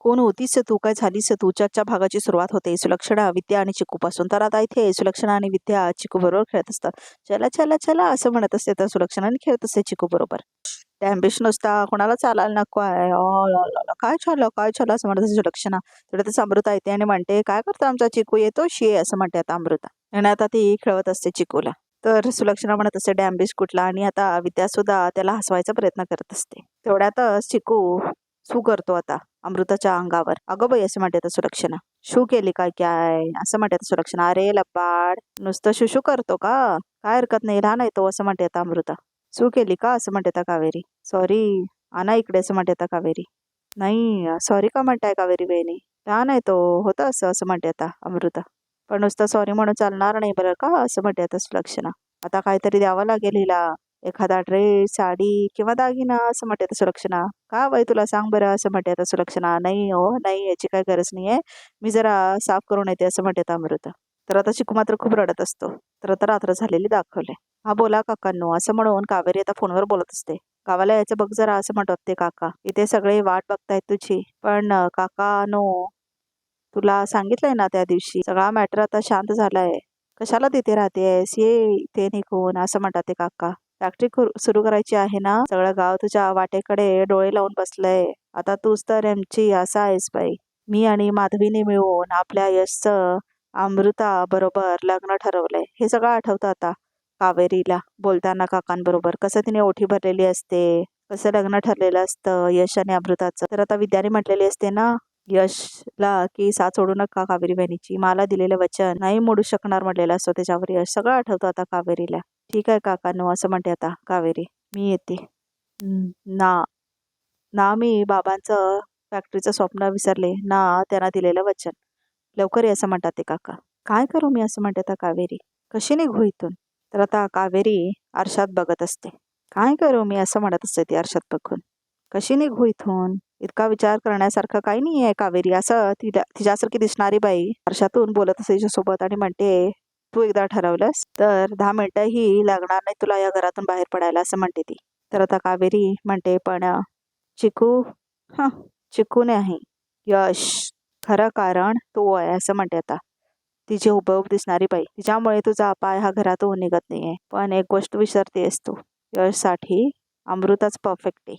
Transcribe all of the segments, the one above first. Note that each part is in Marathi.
कोण होतीस तू, काय झालीस तू? चर्चा भागाची सुरुवात होते सुलक्षणा, विद्या आणि चिकूपासून. तर आता इथे सुलक्षणा आणि विद्या चिकू बरोबर खेळत असतात. चला चला चला असं म्हणत असते तर सुलक्षणा आणि खेळत असते चिकू बरोबर. त्या अम्बिश नुसता कोणाला चालायला नको आहे. काय झालं असं म्हणत असते सुलक्षणा. तेवढ्यातच अमृता येते आणि म्हणते, काय करतो आमचा चिकू? येतो शे असं म्हणते आता अमृता. आणि आता ती खेळत असते चिकूला. तर सुलक्षणा म्हणत असते डॅम्बिश कुठला, आणि आता विद्या सुद्धा त्याला हसवायचा प्रयत्न करत असते. तेवढ्यातच चिकू सू करतो आता अमृताच्या अंगावर. अगं बाई असं म्हणते तर सुलक्षणा. शू केली काय काय असं म्हणते सुलक्षणा. अरे लबाड, नुसतं शुशू करतो का? काय हरकत नाही, लहान आहे तो असं म्हणते आता अमृता. सू केली का असं म्हणते आता कावेरी. सॉरी आणा इकडे असं म्हणते आता कावेरी. नाही सॉरी का म्हणताय कावेरी बहिणी, लहान आहे तो, होतं असं असं म्हणते आता अमृता. पण नुसतं सॉरी म्हणून चालणार नाही बरं का असं म्हणते आता सुलक्षणा. आता काहीतरी द्यावं लागेल हिला, एखादा ड्रेस, साडी किंवा दागिना असं म्हणते आता सुलक्षणा. का बाई तुला सांग बरं असं म्हणते आता सुलक्षणा. नाही हो नाही, याची काही गरज नाही आहे, मी जरा साफ करून येते असं म्हणते आता अमृता. तर आता चिकू मात्र खूप रडत असतो. तर आता रात्र झालेली दाखवले. हा बोला काकांनो असं म्हणून कावेरी आता फोनवर बोलत असते. गावाला यायचं बघ जरा असं म्हणतात ते काका. इथे सगळे वाट बघतायत तुझी. पण काका नो, तुला सांगितलंय ना त्या दिवशी, सगळा मॅटर आता शांत झालाय. कशाला तिथे राहतेस, ये इथे निघून असं म्हणतात ते काका. फॅक्टरी सुरू करायची आहे ना, सगळं गाव तुझ्या वाटेकडे डोळे लावून बसलंय. आता तूच तर आमची आशा आहेस बाई. मी आणि माधवीने मिळून आपल्या यशचं अमृता बरोबर लग्न ठरवलंय. हे सगळं आठवतं आता कावेरीला बोलताना काकांबरोबर. कसं तिने ओठी भरलेली असते, कसं लग्न ठरलेलं असतं यश आणि अमृताचं. तर आता विद्याने म्हटलेली असते ना यशला की साथ सोडू नका कावेरी बहिणीची, मला दिलेलं वचन नाही मोडू शकणार म्हटलेलं असतो त्याच्यावर यश. सगळं आठवतं आता कावेरीला. ठीक आहे काकांनो असं म्हणते आता कावेरी. मी येते. ना ना मी बाबांचं फॅक्टरीचं स्वप्न विसरले ना त्यांना दिलेलं वचन. लवकर ये असं म्हणतात ते काका. काय करू मी असं म्हणते आता कावेरी. कशी निघू इथून? तर आता कावेरी आरशात बघत असते. काय करू मी असं म्हणत असते ती आरशात बघून. कशी निघू इथून? इतका विचार करण्यासारखं काही नाही आहे कावेरी असं तिच्यासारखी दिसणारी बाई आरशातून बोलत असते तिच्यासोबत आणि म्हणते, तू एकदा ठरवलंस तर 10 मिनिटंही लागणार नाही तुला या घरातून बाहेर पडायला असं म्हणते ती. तर आता कावेरी म्हणते, पण चिकू, हा चिकू नाही यश, खरं कारण तो आहे असं म्हणते आता तिची हुबहूब दिसणारी बाई. तिच्यामुळे तुझा पाय हा घरातून निघत नाहीये. पण एक गोष्ट विसरतेस तू, यशसाठी अमृताच परफेक्ट आहे.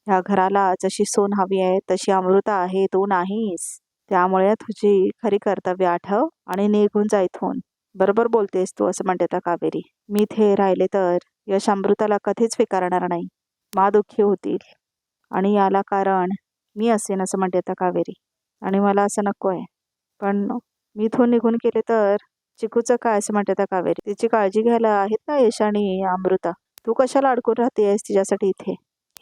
ह्या घराला जशी सून हवी आहे तशी अमृता आहे, तू नाहीस. त्यामुळे तुझी खरी कर्तव्य आठव आणि निघून जा इथून. बरोबर बोलतेस तू असं म्हणते आता कावेरी. मी इथे राहिले तर यश अमृताला कधीच स्वीकारणार नाही. मा दुःखी होतील आणि याला कारण मी असेन असं म्हणते आता कावेरी. आणि मला असं नको आहे. पण मी इथून निघून गेले तर चिकूचं काय असं म्हणते आता कावेरी. तिची काळजी घ्यायला आहेत ना यश आणि अमृता. तू कशाला अडकून राहतेस तिच्यासाठी इथे?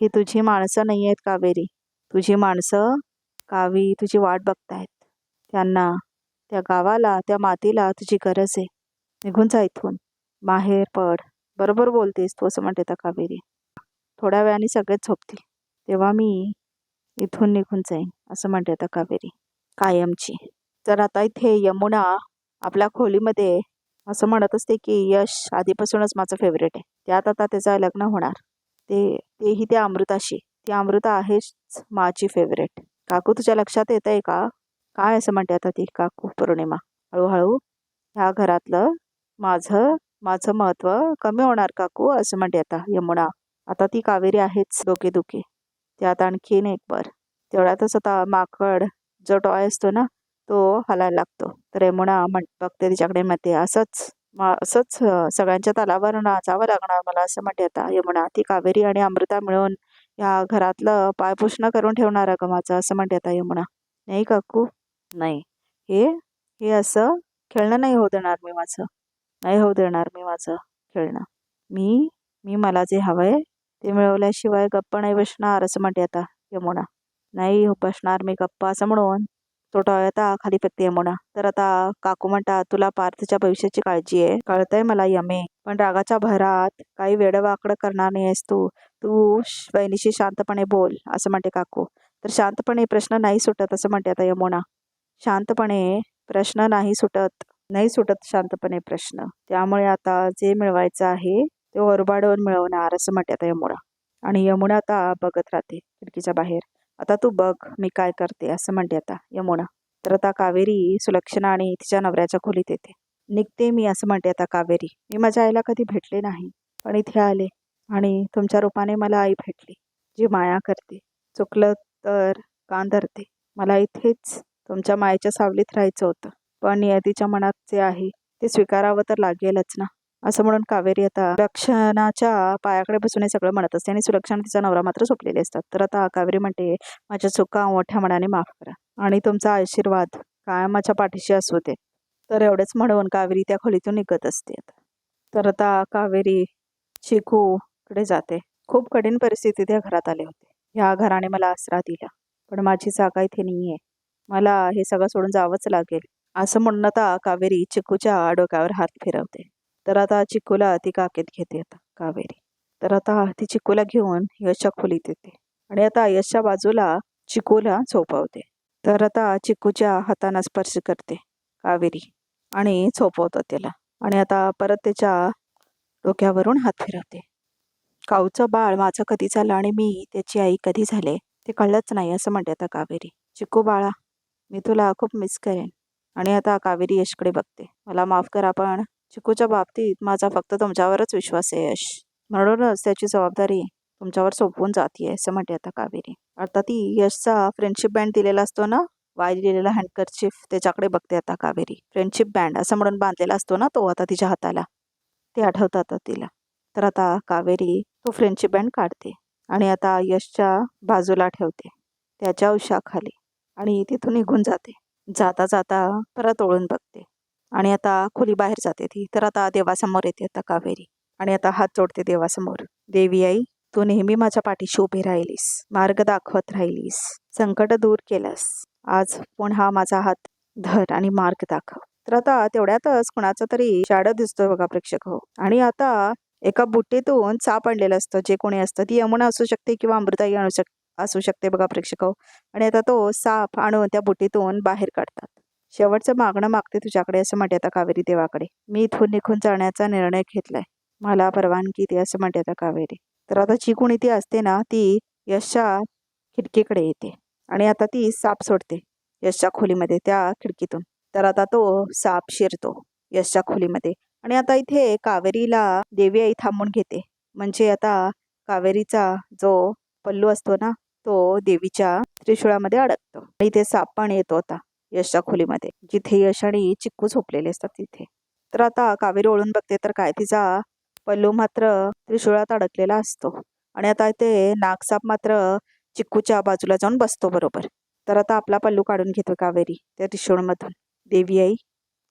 ही तुझी माणसं नाही आहेत कावेरी. तुझी माणसं कावी तुझी वाट बघतायत. त्यांना, त्या गावाला, त्या मातीला तुझी गरज आहे. निघून जा इथून, बाहेर पड. बरोबर बोलतेस तू असं म्हणते आता कावेरी. थोड्या वेळाने सगळेच झोपतील तेव्हा मी इथून निघून जाईन असं म्हणते आता कावेरी, कायमची. तर आता इथे यमुना आपल्या खोलीमध्ये असं म्हणत असते की यश आधीपासूनच माझं फेवरेट आहे. त्यात आता त्याचं लग्न होणार, तेही त्या अमृताशी. ती अमृता आहेच माझी फेवरेट. काकू तुझ्या लक्षात येत आहे का? काय असं म्हणते आता ती काकू पौर्णिमा. हळूहळू ह्या घरातलं माझं माझं महत्त्व कमी होणार काकू असं म्हणते आता यमुना. आता ती कावेरी आहेच डोकेदुखी, त्यात आणखीन एक बर. तेवढ्यातच आता माकड जो टॉय असतो ना तो हलायला लागतो. तर यमुना बघते तिच्याकडे, म्हणते असंच सगळ्यांच्या तालावर नाचावं लागणार मला असं म्हणते आता यमुना. ती कावेरी आणि अमृता मिळून या घरातलं पायपुसणं करून ठेवणार का माझं असं म्हणते आता यमुना. नाही काकू नाही, हे हे असं खेळणं नाही होऊ देणार मी माझं. नाही होऊ देणार मी माझं खेळणं. मी मी मला जे हवंय ते मिळवल्याशिवाय गप्प नाही बसणार असं म्हणते आता यमुना. नाही बसणार मी गप्प असं म्हणून तो टॉय आता खाली फेकते यमुना. तर आता काकू म्हणतात, तुला पार्थच्या भविष्याची काळजी आहे कळतंय मला यमे, पण रागाच्या भरात काही वेडवाकडं करणार नाहीस तू. तू बहिणीशी शांतपणे बोल असं म्हणते काकू. तर शांतपणे प्रश्न नाही सुटत असं म्हणते आता यमुना. शांतपणे प्रश्न नाही सुटत शांतपणे प्रश्न. त्यामुळे आता जे मिळवायचं आहे ते ओरबाडून मिळवणार असं म्हणते आता यमुना. आणि यमुना आता बघत राहते खिडकीच्या बाहेर. आता तू बघ मी काय करते असं म्हणते आता यमुना. तर आता कावेरी सुलक्षणा आणि तिच्या नवऱ्याच्या खोलीत येते. निघते मी असं म्हणते आता कावेरी. मी माझ्या आईला कधी भेटले नाही, पण इथे आले आणि तुमच्या रूपाने मला आई भेटली, जी माया करते. चुकलं तर कान धरते. मला इथेच तुमच्या मायेच्या सावलीत राहायचं होतं, पण नियतीच्या मनात जे आहे ते स्वीकारावं तर लागेलच ना. असं म्हणून कावेरी आता सुलक्षणाच्या पायाकडे बसून हे सगळं म्हणत असते आणि सुलक्षणा तिचा नवरा मात्र झोपलेले असतात. तर आता कावेरी म्हणते, माझ्या चुका मोठ्या मनाने माफ करा आणि तुमचा आशीर्वाद कायम माझ्या पाठीशी असू दे. तर एवढेच म्हणून कावेरी त्या खोलीतून निघत असते. तर आता कावेरी चिकूकडे जाते. खूप कठीण परिस्थितीत या घरात आले होते. ह्या घराने मला आसरा दिला, पण माझी जागा इथे नाहीये. मला हे सगळं सोडून जावंच लागेल असं म्हणून आता कावेरी चिकूच्या डोक्यावर हात फिरवते. तर आता चिकूला ती काकेत घेते आता कावेरी. तर आता ती चिकूला घेऊन यशच्या खोलीत येते आणि आता यशच्या बाजूला चिकूला झोपवते. तर आता चिकूच्या हातांना स्पर्श करते कावेरी आणि झोपवतं त्याला आणि आता परत त्याच्या डोक्यावरून हात फिरवते. काऊचं बाळ माझं कधी झालं आणि मी त्याची आई कधी झाले ते कळलंच नाही असं म्हणते आता कावेरी. चिकू बाळा, मी तुला खूप मिस करेन. आणि आता कावेरी यशकडे बघते. मला माफ करा, पण चिकूच्या बाबतीत माझा फक्त तुमच्यावरच विश्वास आहे यश, म्हणूनच त्याची जबाबदारी तुमच्यावर सोपवून जाते असं म्हणते आता कावेरी. आता ती यशचा फ्रेंडशिप बँड दिलेला असतो ना, वाहिलेला हँडकरचीफ, त्याच्याकडे बघते आता कावेरी. फ्रेंडशिप बँड असं म्हणून बांधलेला असतो ना तो आता तिच्या हाताला, ते आठवतात तिला. तर आता कावेरी तो फ्रेंडशिप बँड काढते आणि आता यशच्या बाजूला ठेवते त्याच्या उशाखाली आणि तिथून निघून जाते. जाता जाता परत ओळून बघते आणि आता खोली बाहेर जाते ती. तर आता देवासमोर येते आता कावेरी आणि आता हात जोडते देवासमोर. देवी आई, तू नेहमी माझ्या पाठीशी उभी राहिलीस, मार्ग दाखवत राहिलीस, संकट दूर केलंस. आज पुन्हा माझा हात धर आणि मार्ग दाखव. तर आता तेवढ्यातच कुणाचा तरी शॅडो दिसतोय बघा प्रेक्षक हो. आणि आता एका बुट्टीतून साप आणलेलं असतं, जे कोणी असतं, ती यमुना असू शकते किंवा अमृताई असू शकते बघा प्रेक्षक हो. आणि आता तो साप आणून त्या बुट्टीतून बाहेर काढतात. शेवटचं मागणं मागते तुझ्याकडे असं म्हणते आता कावेरी देवाकडे. मी इथून निघून जाण्याचा निर्णय घेतलाय, मला परवानगी दे असं म्हणते आता कावेरी. तर आता चिकून ती असते ना, ती यशच्या खिडकीकडे येते आणि आता ती साप सोडते यशच्या खोलीमध्ये त्या खिडकीतून. तर आता तो साप शिरतो यशच्या खोलीमध्ये आणि आता इथे कावेरीला देवी आई थांबून घेते. म्हणजे आता कावेरीचा जो पल्लू असतो ना, तो देवीच्या त्रिशूळामध्ये अडकतो आणि ते साप पण येतो आता यशच्या खोलीमध्ये, जिथे यश आणि चिक्कू झोपलेले असतात तिथे. तर आता कावेरी ओळून बघते तर काय, तिचा पल्लू मात्र त्रिशूळात अडकलेला असतो आणि आता इथे नागसाप मात्र चिक्कूच्या बाजूला जाऊन बसतो बरोबर. तर आता आपला पल्लू काढून घेतो कावेरी त्या त्रिशूळमधून. देवी आई,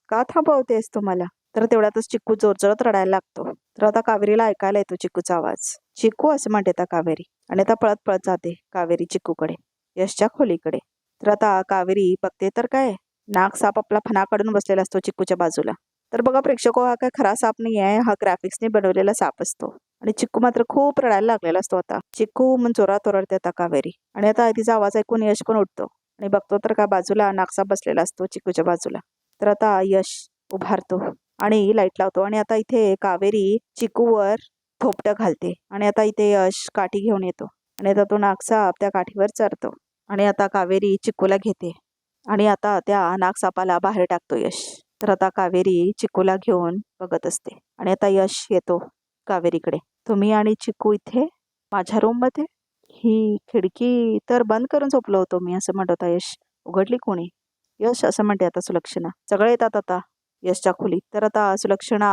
का थांबवतेस तू मला? तर तेवढ्यातच चिक्कू जोरजोरात रडायला लागतो. तर आता कावेरीला ऐकायला येतो चिक्कूचा आवाज. चिक्कू असं म्हणते आता कावेरी आणि आता पळत पळत जाते कावेरी चिक्कूकडे, यशच्या खोलीकडे. तर आता कावेरी बघते तर काय, नाग साप आपला फणा काढून बसलेला असतो चिक्कूच्या बाजूला. तर बघा प्रेक्षको, हा काय खरा साप नाही आहे, हा ग्राफिक्सने बनवलेला साप असतो आणि चिक्कू मात्र खूप रडायला लागलेला असतो. आता चिक्कू मग जोरात ओरडते आता कावेरी आणि आता तिचा आवाज ऐकून यश पण उठतो आणि बघतो तर का बाजूला नागसाप बसलेला असतो चिक्कूच्या बाजूला. तर आता यश उभारतो आणि लाईट लावतो आणि आता इथे कावेरी चिकूवर थोपटं घालते आणि आता इथे यश काठी घेऊन येतो आणि आता तो नागसाप त्या काठीवर चढतो आणि आता कावेरी चिकूला घेते आणि आता त्या नागसापाला बाहेर टाकतो यश. तर आता कावेरी चिकूला घेऊन बघत असते आणि आता यश येतो कावेरीकडे. तुम्ही आणि चिकू इथे माझ्या रूम मध्ये? ही खिडकी तर बंद करून झोपलो होतो मी असं म्हणत होता यश. उघडली कोणी? यश असं म्हणते आता सुलक्षणा. सगळे येतात आता यशच्या खोलीत. तर आता सुलक्षणा,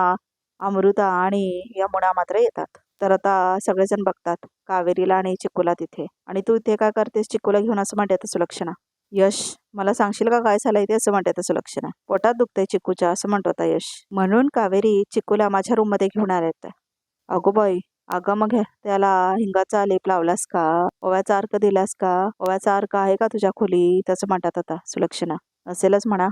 अमृता आणि यमुना मात्र येतात. तर आता सगळेजण बघतात कावेरीला आणि चिकूला तिथे. आणि तू इथे काय करतेस चिकूला घेऊन असं म्हणते आता सुलक्षणा. यश, मला सांगशील का काय झालंय ते असं म्हणते आता सुलक्षणा. पोटात दुखतंय चिकूच्या असं म्हणतो आता यश. म्हणून कावेरी चिकूला माझ्या रूम मध्ये घेऊन आले. अगो बाई, अगं मग त्याला हिंगाचा लेप लावलास का? ओव्याचा अर्क दिलास का? ओव्याचा अर्क आहे का तुझ्या खोलीत असं म्हणतात आता सुलक्षणा. असेलच म्हणा.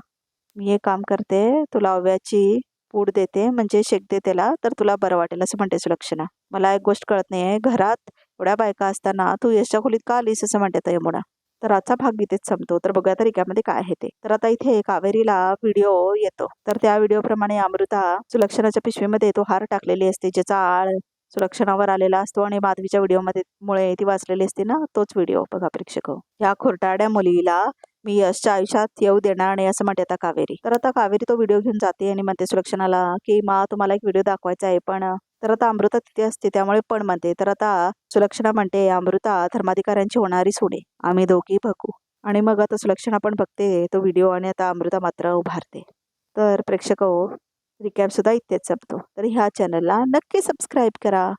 मी एक काम करते, तुला ओव्याची पूड देते, म्हणजे शेकते त्याला, तर तुला बरं वाटेल असं म्हणते सुलक्षणा. मला एक गोष्ट कळत नाहीये, घरात एवढ्या बायका असताना तू यशच्या खोलीत का आलीस असं म्हणते यमुना. तर आजचा भाग इथेच संपतो. तर बघूया तर रिकामध्ये काय आहे ते. तर आता इथे कावेरीला व्हिडिओ येतो. तर त्या व्हिडिओ प्रमाणे अमृता सुलक्षणाच्या पिशवीमध्ये तो हार टाकलेली असते, ज्याचा आळ सुलक्षणावर आलेला असतो आणि माधवीच्या व्हिडिओमध्ये मुळे ती वाचलेली असते ना, तोच व्हिडिओ बघा प्रेक्षक. ह्या खोटारड्या मुलीला मी यशच्या आयुष्यात येऊ देणार नाही असं म्हणते आता कावेरी. तर आता कावेरी तो व्हिडिओ घेऊन जाते आणि म्हणते सुलक्षणाला की मा तुम्हाला एक व्हिडिओ दाखवायचा आहे, पण तर आता अमृता तिथे असते त्यामुळे पण म्हणते. तर आता सुलक्षणा म्हणते अमृता धर्माधिकाऱ्यांची होणारी सोडे, आम्ही दोघी बघू. आणि मग आता सुलक्षणा पण बघते तो व्हिडिओ आणि आता अमृता मात्र उभारते. तर प्रेक्षक रिकॅप सुद्धा इथेच संपतो. तर ह्या चॅनलला नक्की सबस्क्राईब करा.